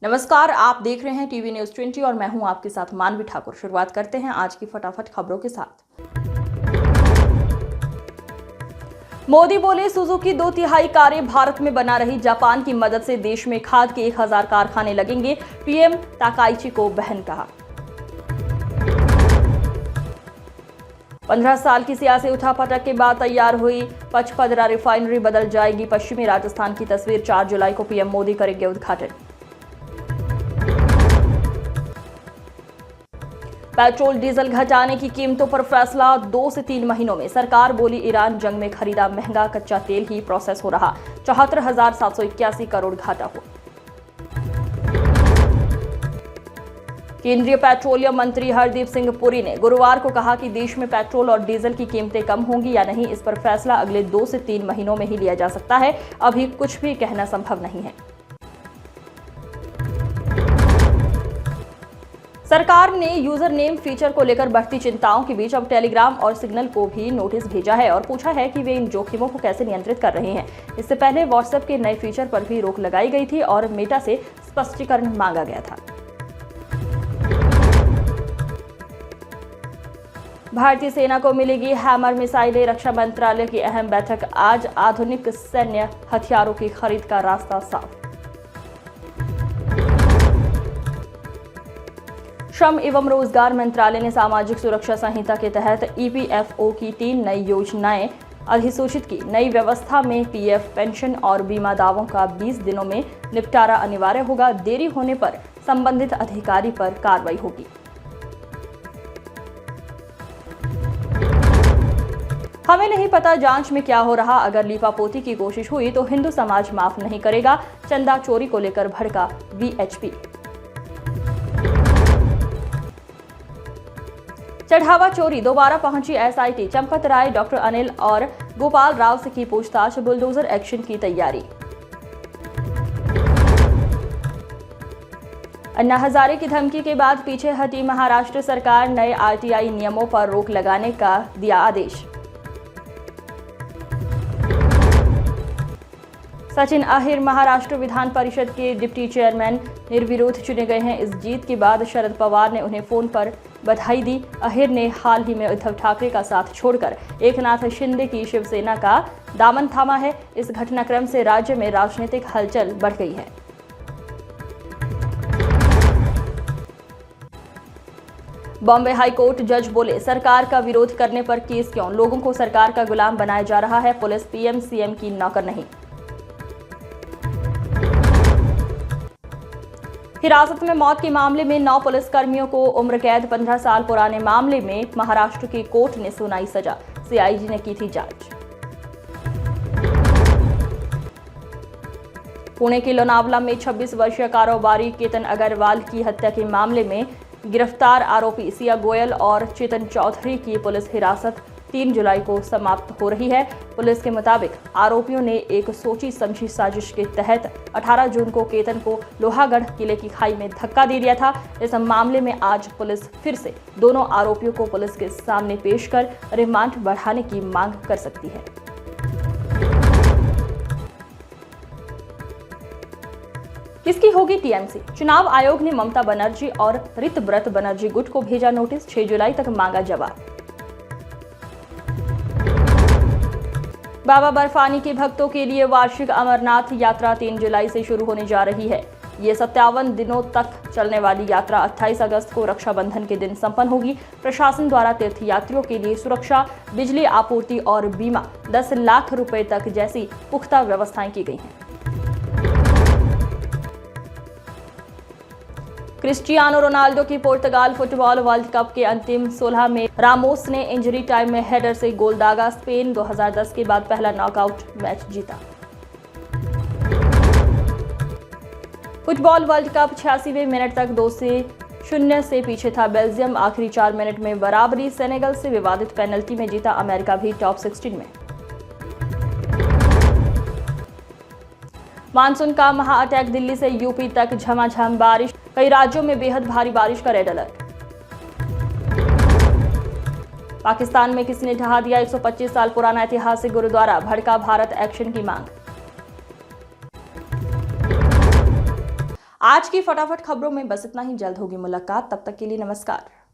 नमस्कार, आप देख रहे हैं टीवी न्यूज 20 और मैं हूं आपके साथ मानवी ठाकुर। शुरुआत करते हैं आज की फटाफट खबरों के साथ। मोदी बोले, सुजुकी 2/3 कारें भारत में बना रही, जापान की मदद से देश में खाद के 1000 कारखाने लगेंगे, पीएम ताकाइची को बहन कहा। 15 साल की सियासी उठापटक के बाद तैयार हुई पचपदरा रिफाइनरी बदल जाएगी पश्चिमी राजस्थान की तस्वीर। 4 जुलाई को पीएम मोदी करेंगे उद्घाटन। पेट्रोल डीजल घटाने की कीमतों पर फैसला 2 से 3 महीनों में। सरकार बोली, ईरान जंग में खरीदा महंगा कच्चा तेल ही प्रोसेस हो रहा, 74,781 करोड़ घाटा हो। केंद्रीय पेट्रोलियम मंत्री हरदीप सिंह पुरी ने गुरुवार को कहा कि देश में पेट्रोल और डीजल की कीमतें कम होंगी या नहीं, इस पर फैसला अगले 2 से 3 महीनों में ही लिया जा सकता है। अभी कुछ भी कहना संभव नहीं है। सरकार ने यूजर नेम फीचर को लेकर बढ़ती चिंताओं के बीच अब टेलीग्राम और सिग्नल को भी नोटिस भेजा है और पूछा है कि वे इन जोखिमों को कैसे नियंत्रित कर रहे हैं। इससे पहले व्हाट्सएप के नए फीचर पर भी रोक लगाई गई थी और मेटा से स्पष्टीकरण मांगा गया था। भारतीय सेना को मिलेगी हैमर मिसाइलें, रक्षा मंत्रालय की अहम बैठक आज। आधुनिक सैन्य हथियारों की खरीद का रास्ता साफ। श्रम एवं रोजगार मंत्रालय ने सामाजिक सुरक्षा संहिता के तहत ईपीएफओ की 3 नई योजनाएं अधिसूचित की। नई व्यवस्था में पीएफ, पेंशन और बीमा दावों का 20 दिनों में निपटारा अनिवार्य होगा। देरी होने पर संबंधित अधिकारी पर कार्रवाई होगी। हमें नहीं पता जांच में क्या हो रहा, अगर लीपापोती की कोशिश हुई तो हिंदू समाज माफ नहीं करेगा। चंदा चोरी को लेकर भड़का वीएचपी। चढ़ावा चोरी दोबारा पहुंची एसआईटी। चंपत राय, डॉक्टर अनिल और गोपाल राव से की पूछताछ। बुलडोजर एक्शन की तैयारी। अन्ना हजारे की धमकी के बाद पीछे हटी महाराष्ट्र सरकार। नए आरटीआई नियमों पर रोक लगाने का दिया आदेश। सचिन अहिर महाराष्ट्र विधान परिषद के डिप्टी चेयरमैन निर्विरोध चुने गए हैं। इस जीत के बाद शरद पवार ने उन्हें फोन पर बधाई दी। अहिर ने हाल ही में उद्धव ठाकरे का साथ छोड़कर एकनाथ शिंदे की शिवसेना का दामन थामा है। इस घटनाक्रम से राज्य में राजनीतिक हलचल बढ़ गई है। बॉम्बे हाईकोर्ट जज बोले, सरकार का विरोध करने पर केस क्यों? लोगों को सरकार का गुलाम बनाया जा रहा है। पुलिस पीएम सीएम की नौकर नहीं। हिरासत में मौत के मामले में 9 पुलिसकर्मियों को उम्र कैद। 15 साल पुराने मामले में महाराष्ट्र की कोर्ट ने सुनाई सजा। सीआईजी ने की थी जांच। पुणे के लोनावला में 26 वर्षीय कारोबारी केतन अग्रवाल की हत्या के मामले में गिरफ्तार आरोपी सिया गोयल और चेतन चौधरी की पुलिस हिरासत 3 जुलाई को समाप्त हो रही है। पुलिस के मुताबिक आरोपियों ने एक सोची समझी साजिश के तहत 18 जून को केतन को लोहागढ़ किले की खाई में धक्का दे दिया था। इस मामले में आज पुलिस फिर से दोनों आरोपियों को पुलिस के सामने पेश कर रिमांड बढ़ाने की मांग कर सकती है। किसकी होगी टीएमसी? चुनाव आयोग ने ममता बनर्जी और ऋतव्रत बनर्जी गुट को भेजा नोटिस। 6 जुलाई तक मांगा जवाब। बाबा बर्फानी के भक्तों के लिए वार्षिक अमरनाथ यात्रा 3 जुलाई से शुरू होने जा रही है। ये 57 दिनों तक चलने वाली यात्रा 28 अगस्त को रक्षाबंधन के दिन संपन्न होगी। प्रशासन द्वारा तीर्थयात्रियों के लिए सुरक्षा, बिजली आपूर्ति और बीमा 10 लाख रुपए तक जैसी पुख्ता व्यवस्थाएं की गई हैं। क्रिस्टियानो रोनाल्डो की पुर्तगाल फुटबॉल वर्ल्ड कप के अंतिम 16 में रामोस ने इंजरी टाइम में हेडर से गोल दागा। स्पेन 2010 के बाद पहला नॉकआउट मैच जीता। फुटबॉल वर्ल्ड कप 86वें मिनट तक 2-0 से पीछे था। बेल्जियम आखिरी 4 मिनट में बराबरी। सेनेगल से विवादित पेनल्टी में जीता। अमेरिका भी टॉप 16 में। मानसून का महा अटैक। दिल्ली से यूपी तक झमाझम बारिश। कई राज्यों में बेहद भारी बारिश का रेड अलर्ट। पाकिस्तान में किसी ने ढहा दिया 125 साल पुराना ऐतिहासिक गुरुद्वारा। भड़का भारत एक्शन की मांग। आज की फटाफट खबरों में बस इतना ही। जल्द होगी मुलाकात, तब तक के लिए नमस्कार।